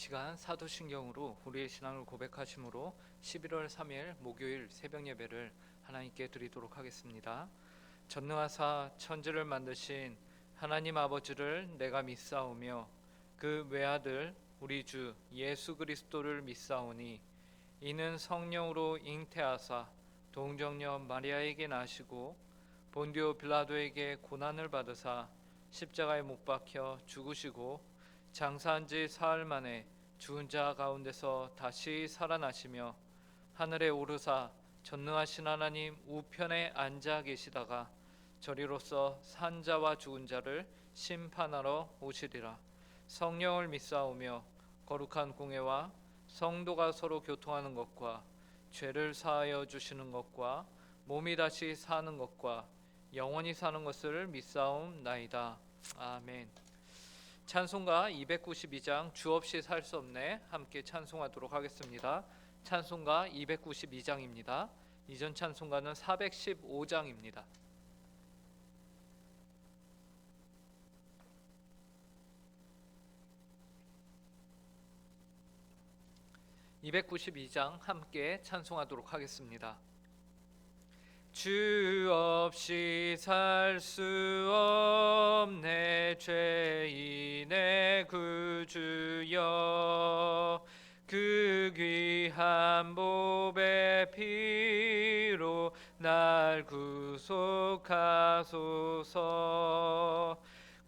시간 사도신경으로 우리의 신앙을 고백하심으로 11월 3일 목요일 새벽 예배를 하나님께 드리도록 하겠습니다. 전능하사 천지를 만드신 하나님 아버지를 내가 믿사오며 그 외아들 우리 주 예수 그리스도를 믿사오니 이는 성령으로 잉태하사 동정녀 마리아에게 나시고 본디오 빌라도에게 고난을 받으사 십자가에 못 박혀 죽으시고 장사한 지 사흘 만에 죽은 자 가운데서 다시 살아나시며 하늘에 오르사 전능하신 하나님 우편에 앉아 계시다가 저리로서 산 자와 죽은 자를 심판하러 오시리라. 성령을 믿사오며 거룩한 공회와 성도가 서로 교통하는 것과 죄를 사하여 주시는 것과 몸이 다시 사는 것과 영원히 사는 것을 믿사옵나이다. 아멘. 찬송가 292장 주 없이 살 수 없네 함께 찬송하도록 하겠습니다. 찬송가 292장입니다. 이전 찬송가는 415장입니다. 292장 함께 찬송하도록 하겠습니다. 주 없이 살 수 없네 죄인의 구주여 그 귀한 보배 피로 날 구속하소서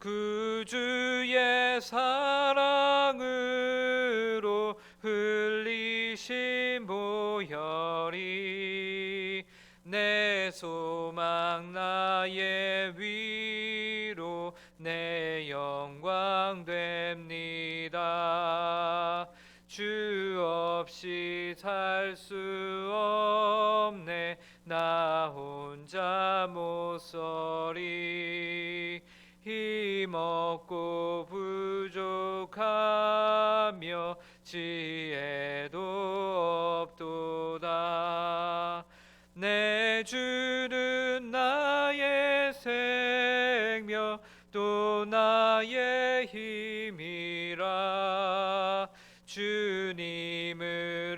구주의 사랑으로 흘리신 보혈이 내 소망 나의 위로 내 영광 됩니다. 주 없이 살 수 없네 나 혼자 못 서리 힘없고 부족하며 지혜도 없도다. 내 주는 나의 생명 또 나의 힘이라. 주님을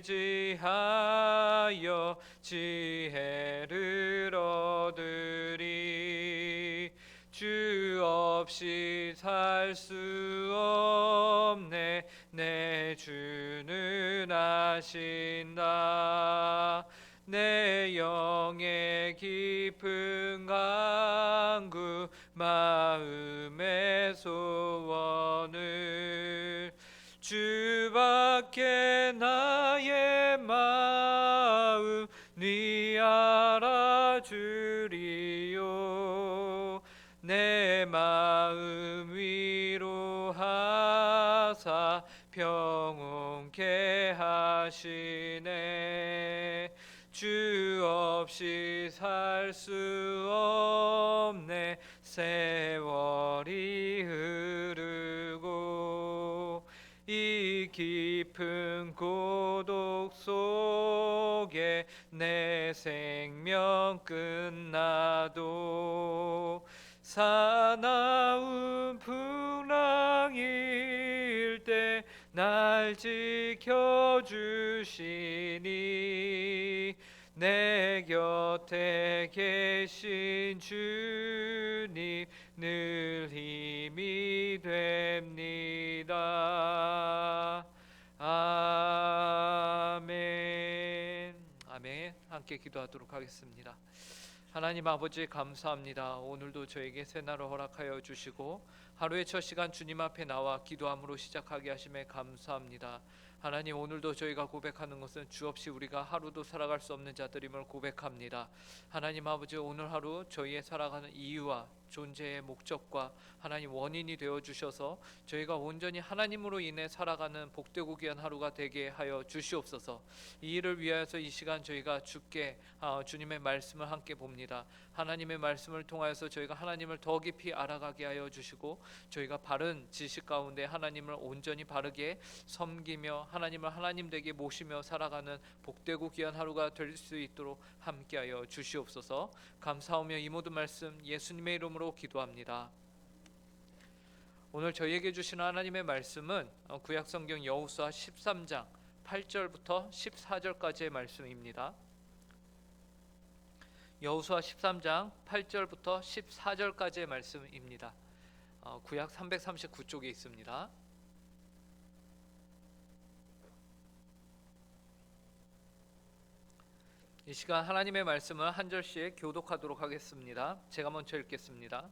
의지하여 지혜를 얻으리. 주 없이 살 수 없네 내 주는 아신다. 내 영의 깊은 간구 마음의 소원을 주밖에 나의 마음 네 알아주리요. 내 마음 위로하사 평온케 하시네. 주 없이 살 수 없네 세월이 흐르고 이 깊은 고독 속에 내 생명 끝나도 사나운 풍랑일 때 날 지켜주시니 내 곁에 계신 주님 늘 힘이 됩니다. 아멘. 아멘. 함께 기도하도록 하겠습니다. 하나님 아버지 감사합니다. 오늘도 저에게 새날을 허락하여 주시고 하루의 첫 시간 주님 앞에 나와 기도함으로 시작하게 하심에 감사합니다. 하나님 오늘도 저희가 고백하는 것은 주 없이 우리가 하루도 살아갈 수 없는 자들임을 고백합니다. 하나님 아버지 오늘 하루 저희의 살아가는 이유와 존재의 목적과 하나님 원인이 되어 주셔서 저희가 온전히 하나님으로 인해 살아가는 복되고 귀한 하루가 되게 하여 주시옵소서. 이 일을 위하여서 이 시간 저희가 주께 주님의 말씀을 함께 봅니다. 하나님의 말씀을 통하여서 저희가 하나님을 더 깊이 알아가게 하여 주시고 저희가 바른 지식 가운데 하나님을 온전히 바르게 섬기며 하나님을 하나님 되게 모시며 살아가는 복되고 귀한 하루가 될 수 있도록 함께하여 주시옵소서. 감사하며 이 모든 말씀 예수님의 이름으로 기도합니다. 오늘 저희에게 주시는 하나님의 말씀은 구약성경 여호수아 13장 8절부터 14절까지의 말씀입니다. 여호수아 13장 8절부터 14절까지의 말씀입니다. 구약 339쪽에 있습니다. 이 시간 하나님의 말씀을 한 절씩 교독하도록 하겠습니다. 제가 먼저 읽겠습니다.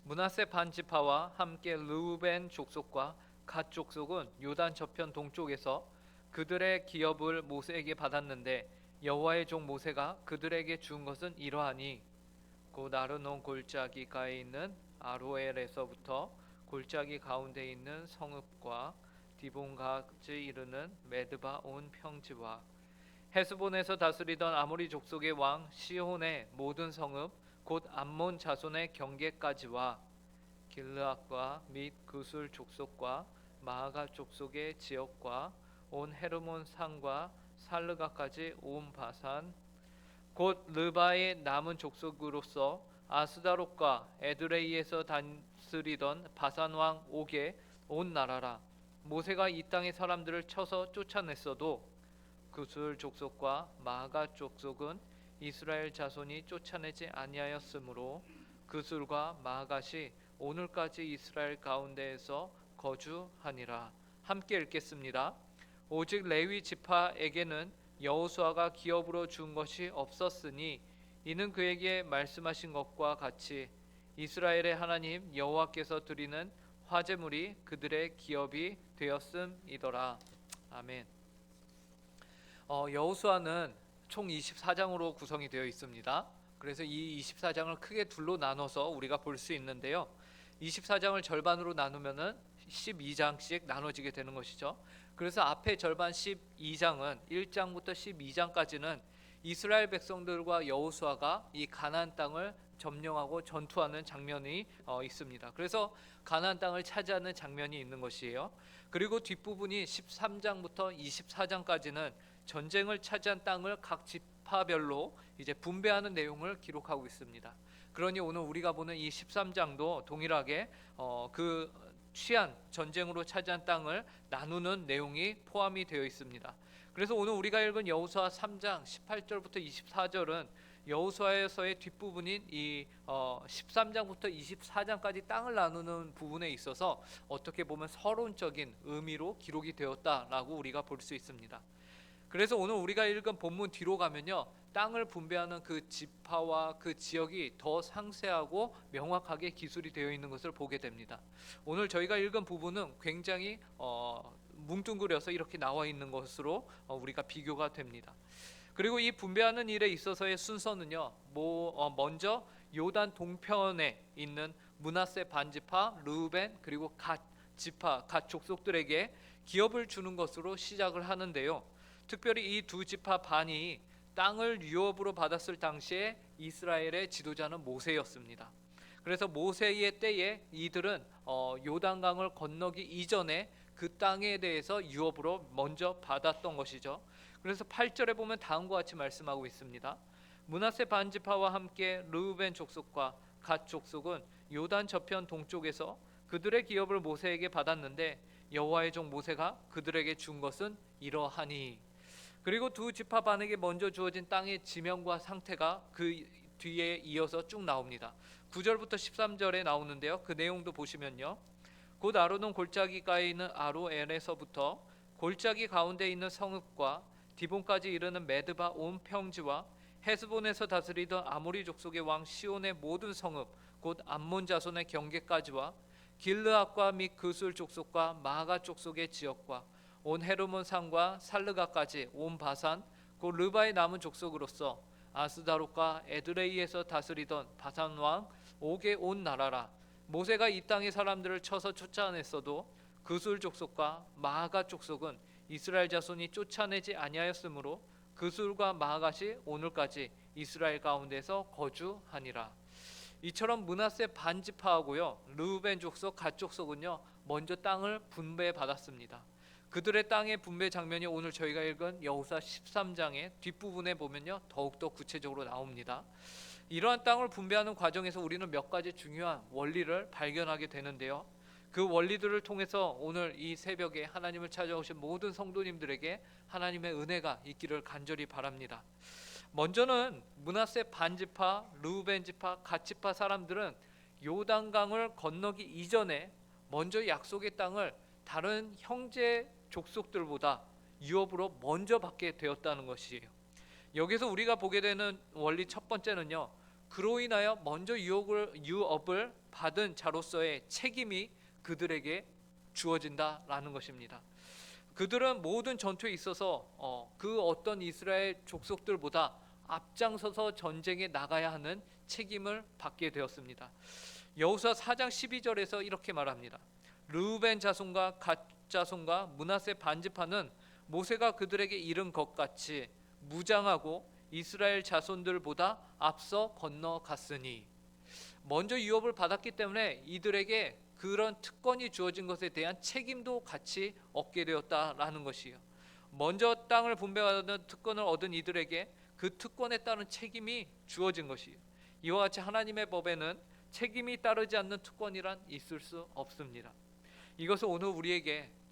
므낫세 반지파와 함께 르우벤 족속과 갓 족속은 요단 저편 동쪽에서 그들의 기업을 모세에게 받았는데 여호와의 종 모세가 그들에게 준 것은 이러하니 곧 아르논 골짜기가에 있는 아로엘에서부터 골짜기 가운데 있는 성읍과 디본가까지 이르는 메드바 온 평지와 헤스본에서 다스리던 아모리 족속의 왕 시혼의 모든 성읍 곧 암몬 자손의 경계까지와 길르앗과 및 그술 족속과 마아가 족속의 지역과 온 헤르몬 산과 살르가까지 온 바산 곧 르바의 남은 족속으로서 아스다롯과 에드레이에서 다스리던 바산 왕 옥의 온 나라라. 모세가 이 땅의 사람들을 쳐서 쫓아냈어도 그술 족속과 마아가 족속은 이스라엘 자손이 쫓아내지 아니하였으므로 그술과 마아갓이 오늘까지 이스라엘 가운데에서 거주하니라. 함께 읽겠습니다. 오직 레위 지파에게는 여호수아가 기업으로 준 것이 없었으니 이는 그에게 말씀하신 것과 같이 이스라엘의 하나님 여호와께서 드리는 화제물이 그들의 기업이 되었음이더라. 아멘. 여호수아는 총 24장으로 구성이 되어 있습니다. 그래서 이 24장을 크게 둘로 나눠서 우리가 볼 수 있는데요. 24장을 절반으로 나누면은 12장씩 나눠지게 되는 것이죠. 그래서 앞에 절반 12장은 1장부터 12장까지는 이스라엘 백성들과 여호수아가 이 가나안 땅을 점령하고 전투하는 장면이 있습니다. 그래서 가나안 땅을 차지하는 장면이 있는 것이에요. 그리고 뒷부분이 13장부터 24장까지는 전쟁을 차지한 땅을 각 지파별로 이제 분배하는 내용을 기록하고 있습니다. 그러니 오늘 우리가 보는 이 13장도 동일하게 그 취한 전쟁으로 차지한 땅을 나누는 내용이 포함이 되어 있습니다. 그래서 오늘 우리가 읽은 여호수아 3장 18절부터 24절은 여호수아에서의 뒷부분인 이 13장부터 24장까지 땅을 나누는 부분에 있어서 어떻게 보면 서론적인 의미로 기록이 되었다라고 우리가 볼 수 있습니다. 그래서 오늘 우리가 읽은 본문 뒤로 가면요, 땅을 분배하는 그 지파와 그 지역이 더 상세하고 명확하게 기술이 되어 있는 것을 보게 됩니다. 오늘 저희가 읽은 부분은 굉장히 뭉뚱그려서 이렇게 나와 있는 것으로 우리가 비교가 됩니다. 그리고 이 분배하는 일에 있어서의 순서는요, 먼저 요단 동편에 있는 므낫세 반지파, 르우벤 그리고 갓 지파, 갓 족속들에게 기업을 주는 것으로 시작을 하는데요. 특별히 이 두 지파 반이 땅을 유업으로 받았을 당시에 이스라엘의 지도자는 모세였습니다. 그래서 모세의 때에 이들은 요단강을 건너기 이전에 그 땅에 대해서 유업으로 먼저 받았던 것이죠. 그래서 8절에 보면 다음과 같이 말씀하고 있습니다. 므낫세 반지파와 함께 르우벤 족속과 갓 족속은 요단 저편 동쪽에서 그들의 기업을 모세에게 받았는데 여호와의 종 모세가 그들에게 준 것은 이러하니. 그리고 두 지파 반에게 먼저 주어진 땅의 지명과 상태가 그 뒤에 이어서 쭉 나옵니다. 9절부터 13절에 나오는데요. 그 내용도 보시면요. 곧 아르논 골짜기가에 있는 아로엘에서부터 골짜기 가운데 있는 성읍과 디본까지 이르는 메드바 온 평지와 헤스본에서 다스리던 아모리 족속의 왕 시온의 모든 성읍 곧 암몬 자손의 경계까지와 길르앗과 및 그술 족속과 마아가 족속의 지역과 온 헤르몬 산과 살르가까지 온 바산 곧 르바의 남은 족속으로서 아스다롯과 에드레이에서 다스리던 바산 왕 옥의 온 나라라. 모세가 이 땅의 사람들을 쳐서 쫓아냈어도 그술 족속과 마아가 족속은 이스라엘 자손이 쫓아내지 아니하였으므로 그술과 마아갓이 오늘까지 이스라엘 가운데서 거주하니라. 이처럼 므낫세 반지파하고요 르우벤 족속 갓 족속은요 먼저 땅을 분배받았습니다. 그들의 땅의 분배 장면이 오늘 저희가 읽은 여호수아 13장의 뒷부분에 보면요 더욱더 구체적으로 나옵니다. 이러한 땅을 분배하는 과정에서 우리는 몇 가지 중요한 원리를 발견하게 되는데요. 그 원리들을 통해서 오늘 이 새벽에 하나님을 찾아오신 모든 성도님들에게 하나님의 은혜가 있기를 간절히 바랍니다. 먼저는 므낫세 반지파, 르우벤 지파, 갓 지파 사람들은 요단강을 건너기 이전에 먼저 약속의 땅을 다른 형제 족속들보다 유업으로 먼저 받게 되었다는 것이에요. 여기서 우리가 보게 되는 원리 첫 번째는요, 그로 인하여 먼저 유업을 받은 자로서의 책임이 그들에게 주어진다라는 것입니다. 그들은 모든 전투에 있어서 그 어떤 이스라엘 족속들보다 앞장서서 전쟁에 나가야 하는 책임을 받게 되었습니다. 여호수아 4장 12절에서 이렇게 말합니다. 르우벤 자손과 갓 자손과 므낫세 반지파는 모세가 그들에게 이른 것 같이 무장하고 이스라엘 자손들보다 앞서 건너갔으니, 먼저 유업을 받았기 때문에 이들에게 그런 특권이 주어진 것에 대한 책임도 같이 얻게 되었다라는 것이에요. 먼저 땅을 분배받은 특권을 얻은 이들에게 그 특권에 따른 책임이 주어진 것이에요. 이와 같이 하나님의 법에는 책임이 따르지 않는 특권이란 있을 수 없습니다. 이것을 오늘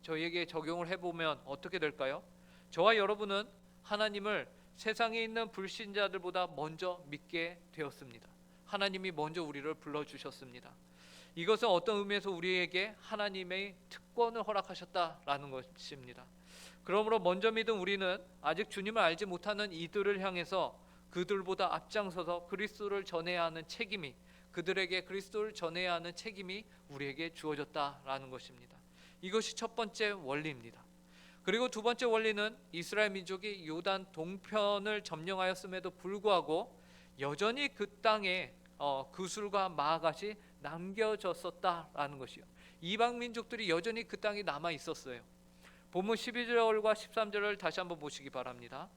저희에게 적용을 해보면 어떻게 될까요? 저와 여러분은 하나님을 세상에 있는 불신자들보다 먼저 믿게 되었습니다. 하나님이 먼저 우리를 불러주셨습니다. 이것은 어떤 의미에서 우리에게 하나님의 특권을 허락하셨다라는 것입니다. 그러므로 먼저 믿은 우리는 아직 주님을 알지 못하는 이들을 향해서 그들보다 앞장서서 그리스도를 전해야 하는 책임이, 그들에게 그리스도를 전해야 하는 책임이 우리에게 주어졌다라는 것입니다. 이것이 첫 번째 원리입니다. 그리고 두 번째 원리는 이스라엘 민족이 요단 동편을 점령하였음에도 불구하고 여전히 그 땅에 구슬과 마갓이 남겨졌었다라는 것이요. 이방 민족들이 여전히 그 땅에 남아 있었어요. 본문 12절과 13절을 다시 한번 보시기 바랍니다.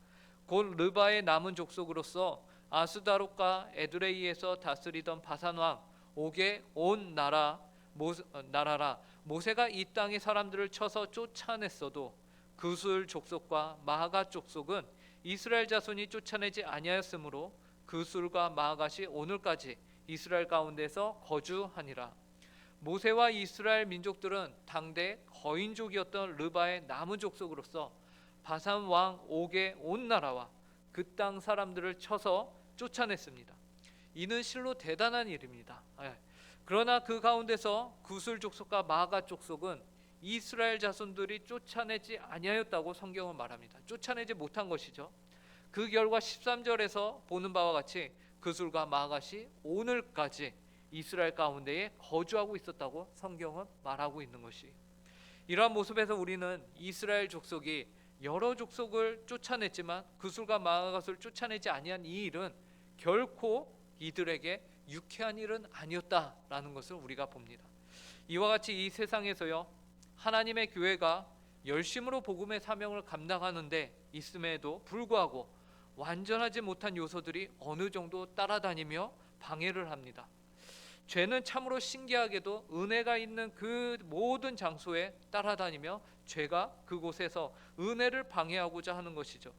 곧 르바의 남은 족속으로서 아스다롯과 에드레이에서 다스리던 바산 왕 옥의 온 나라라, 모세가 이 땅의 사람들을 쳐서 쫓아냈어도 그술 족속과 마갓 족속은 이스라엘 자손이 쫓아내지 아니하였으므로 그술과 마갓이 오늘까지 이스라엘 가운데서 거주하니라. 모세와 이스라엘 민족들은 당대 거인족이었던 르바의 남은 족속으로서 바산 왕 옥의 온 나라와 그 땅 사람들을 쳐서 쫓아냈습니다. 이는 실로 대단한 일입니다. 그러나 그 가운데서 구슬 족속과 마갓 족속은 이스라엘 자손들이 쫓아내지 아니하였다고 성경은 말합니다. 쫓아내지 못한 것이죠. 그 결과 13절에서 보는 바와 같이 그술과 마갓이 오늘까지 이스라엘 가운데에 거주하고 있었다고 성경은 말하고 있는 것이, 이러한 모습에서 우리는 이스라엘 족속이 여러 족속을 쫓아냈지만 그술과 마갓을 쫓아내지 아니한 이 일은 결코 이들에게 유쾌한 일은 아니었다라는 것을 우리가 봅니다. 이와 같이 이 세상에서요, 하나님의 교회가 열심으로 복음의 사명을 감당하는데 있음에도 불구하고 완전하지 못한 요소들이 어느 정도 따라다니며 방해를 합니다. 죄는 참으로 신기하게도 은혜가 있는 그 모든 장소에 따라다니며 죄가 그곳에서 은혜를 방해하고자 하는 것이죠.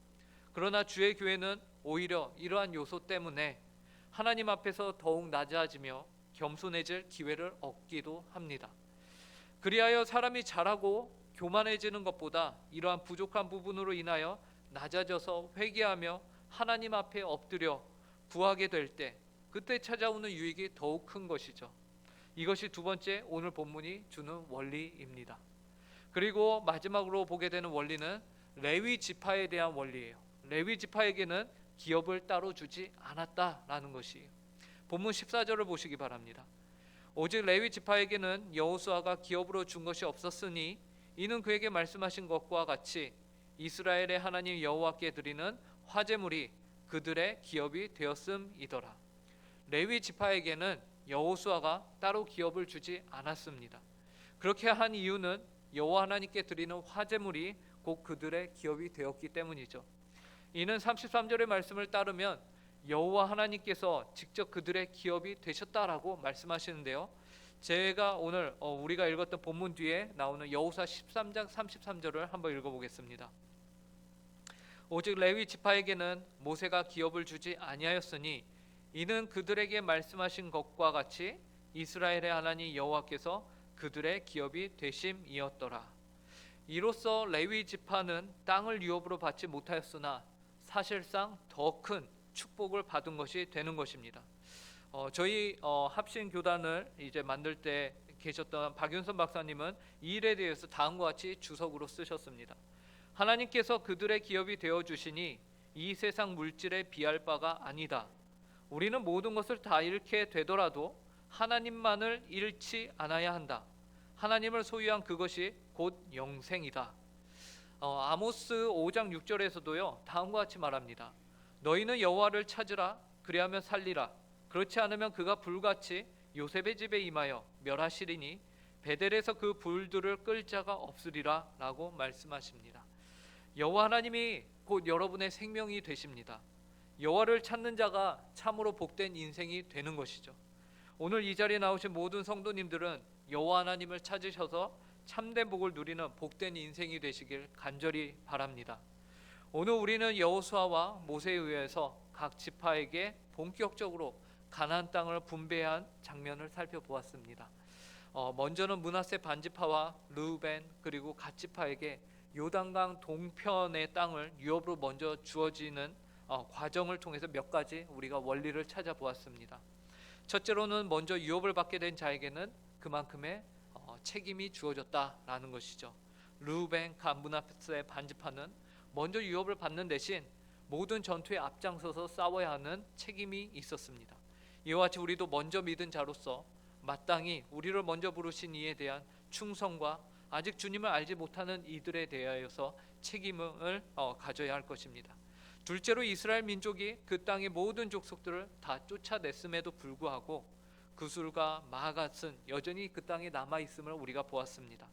그러나 주의 교회는 오히려 이러한 요소 때문에 하나님 앞에서 더욱 낮아지며 겸손해질 기회를 얻기도 합니다. 그리하여 사람이 자라고 교만해지는 것보다 이러한 부족한 부분으로 인하여 낮아져서 회개하며 하나님 앞에 엎드려 구하게 될 때, 그때 찾아오는 유익이 더욱 큰 것이죠. 이것이 두 번째 오늘 본문이 주는 원리입니다. 그리고 마지막으로 보게 되는 원리는 레위 지파에 대한 원리예요. 레위 지파에게는 기업을 따로 주지 않았다라는 것이에요. 본문 14절을 보시기 바랍니다. 오직 레위 지파에게는 여호수아가 기업으로 준 것이 없었으니 이는 그에게 말씀하신 것과 같이 이스라엘의 하나님 여호와께 드리는 화제물이 그들의 기업이 되었음이더라. 레위 지파에게는 여호수아가 따로 기업을 주지 않았습니다. 그렇게 한 이유는 여호와 하나님께 드리는 화제물이 곧 그들의 기업이 되었기 때문이죠. 이는 33절의 말씀을 따르면 여호와 하나님께서 직접 그들의 기업이 되셨다라고 말씀하시는데요. 제가 오늘 우리가 읽었던 본문 뒤에 나오는 여호수아 13장 33절을 한번 읽어보겠습니다. 오직 레위 지파에게는 모세가 기업을 주지 아니하였으니 이는 그들에게 말씀하신 것과 같이 이스라엘의 하나님 여호와께서 그들의 기업이 되심이었더라. 이로써 레위 지파는 땅을 유업으로 받지 못하였으나 사실상 더 큰 축복을 받은 것이 되는 것입니다. 저희 합신 교단을 이제 만들 때 계셨던 박윤선 박사님은 이 일에 대해서 다음과 같이 주석으로 쓰셨습니다. 하나님께서 그들의 기업이 되어 주시니 이 세상 물질에 비할 바가 아니다. 우리는 모든 것을 다 잃게 되더라도 하나님만을 잃지 않아야 한다. 하나님을 소유한 그것이 곧 영생이다. 아모스 5장 6절에서도요 다음과 같이 말합니다. 너희는 여호와를 찾으라. 그리하면 살리라. 그렇지 않으면 그가 불같이 요셉의 집에 임하여 멸하시리니 베델에서 그 불들을 끌 자가 없으리라 라고 말씀하십니다. 여호와 하나님이 곧 여러분의 생명이 되십니다. 여호와를 찾는 자가 참으로 복된 인생이 되는 것이죠. 오늘 이 자리에 나오신 모든 성도님들은 여호와 하나님을 찾으셔서 참된 복을 누리는 복된 인생이 되시길 간절히 바랍니다. 오늘 우리는 여호수아와 모세에 의해서 각 지파에게 본격적으로 가나안 땅을 분배한 장면을 살펴보았습니다. 먼저는 므낫세 반지파와 르우벤 그리고 갓 지파에게 요단강 동편의 땅을 유업으로 먼저 주어지는 과정을 통해서 몇 가지 우리가 원리를 찾아보았습니다. 첫째로는 먼저 유업을 받게 된 자에게는 그만큼의 책임이 주어졌다라는 것이죠. 르우벤, 갓, 므낫세 반지파는 먼저 유업을 받는 대신 모든 전투에 앞장서서 싸워야 하는 책임이 있었습니다. 이와 같이 우리도 먼저 믿은 자로서 마땅히 우리를 먼저 부르신 이에 대한 충성과 아직 주님을 알지 못하는 이들에 대하여서 책임을 가져야 할 것입니다. 둘째로 이스라엘 민족이 그 땅의 모든 족속들을 다 쫓아냈음에도 불구하고 그술과 마갓은 여전히 그 땅에 남아있음을 우리가 보았습니다.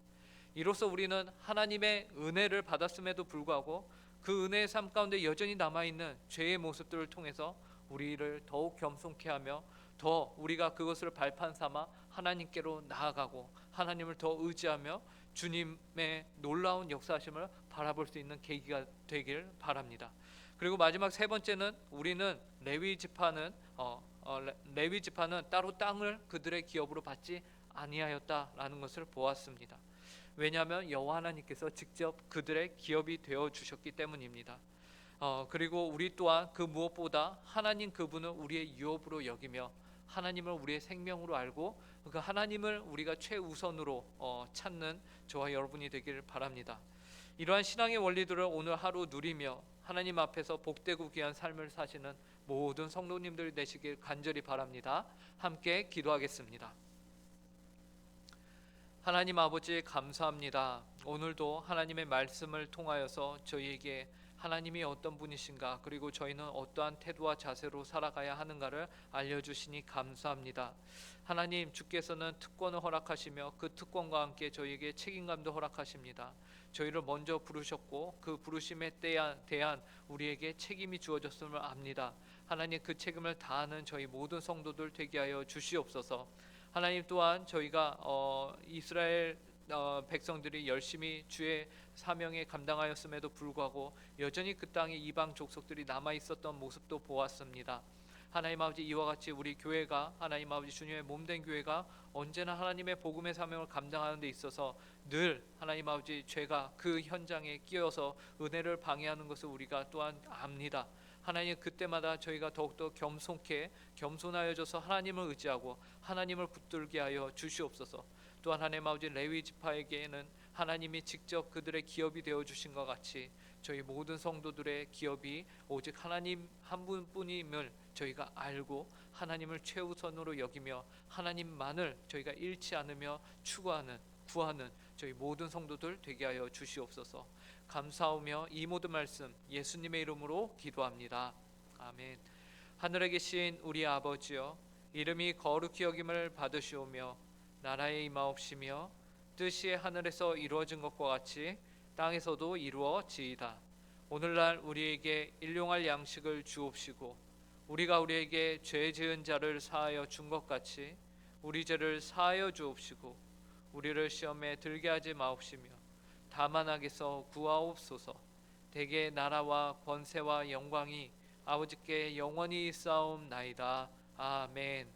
이로써 우리는 하나님의 은혜를 받았음에도 불구하고 그 은혜의 삶 가운데 여전히 남아있는 죄의 모습들을 통해서 우리를 더욱 겸손케 하며 더 우리가 그것을 발판 삼아 하나님께로 나아가고 하나님을 더 의지하며 주님의 놀라운 역사하심을 바라볼 수 있는 계기가 되길 바랍니다. 그리고 마지막 세 번째는 우리는 레위 지파는 따로 땅을 그들의 기업으로 받지 아니하였다라는 것을 보았습니다. 왜냐하면 여호와 하나님께서 직접 그들의 기업이 되어 주셨기 때문입니다. 그리고 우리 또한 그 무엇보다 하나님 그분을 우리의 유업으로 여기며 하나님을 우리의 생명으로 알고 그 하나님을 우리가 최우선으로 찾는 저와 여러분이 되기를 바랍니다. 이러한 신앙의 원리들을 오늘 하루 누리며 하나님 앞에서 복되고 귀한 삶을 사시는 모든 성도님들 되시길 간절히 바랍니다. 함께 기도하겠습니다. 하나님 아버지 감사합니다. 오늘도 하나님의 말씀을 통하여서 저희에게 하나님이 어떤 분이신가 그리고 저희는 어떠한 태도와 자세로 살아가야 하는가를 알려주시니 감사합니다. 하나님 주께서는 특권을 허락하시며 그 특권과 함께 저희에게 책임감도 허락하십니다. 저희를 먼저 부르셨고 그 부르심에 대한 우리에게 책임이 주어졌음을 압니다. 하나님 그 책임을 다하는 저희 모든 성도들 되게 하여 주시옵소서. 하나님 또한 저희가 이스라엘 백성들이 열심히 주의 사명에 감당하였음에도 불구하고 여전히 그 땅에 이방 족속들이 남아 있었던 모습도 보았습니다. 하나님 아버지 이와 같이 우리 교회가 하나님 아버지 주님의 몸된 교회가 언제나 하나님의 복음의 사명을 감당하는 데 있어서 늘 하나님 아버지 죄가 그 현장에 끼어서 은혜를 방해하는 것을 우리가 또한 압니다. 하나님 그때마다 저희가 더욱더 겸손하여져서 하나님을 의지하고 하나님을 붙들게 하여 주시옵소서. 또한 하나님 아버지 레위 지파에게는 하나님이 직접 그들의 기업이 되어 주신 것 같이 저희 모든 성도들의 기업이 오직 하나님 한 분뿐임을 저희가 알고 하나님을 최우선으로 여기며 하나님만을 저희가 잃지 않으며 추구하는 구하는 저희 모든 성도들 되게 하여 주시옵소서. 감사하며 이 모든 말씀 예수님의 이름으로 기도합니다. 아멘. 하늘에 계신 우리 아버지여 이름이 거룩히 여김을 받으시오며 나라의 임하옵시며 뜻이 하늘에서 이루어진 것과 같이 땅에서도 이루어지이다. 오늘날 우리에게 일용할 양식을 주옵시고 우리가 우리에게 죄 지은 자를 사하여 준 것 같이 우리 죄를 사하여 주옵시고 우리를 시험에 들게 하지 마옵시며 다만 악에서 구하옵소서. 대개 나라와 권세와 영광이 아버지께 영원히 있사옵나이다. 아멘.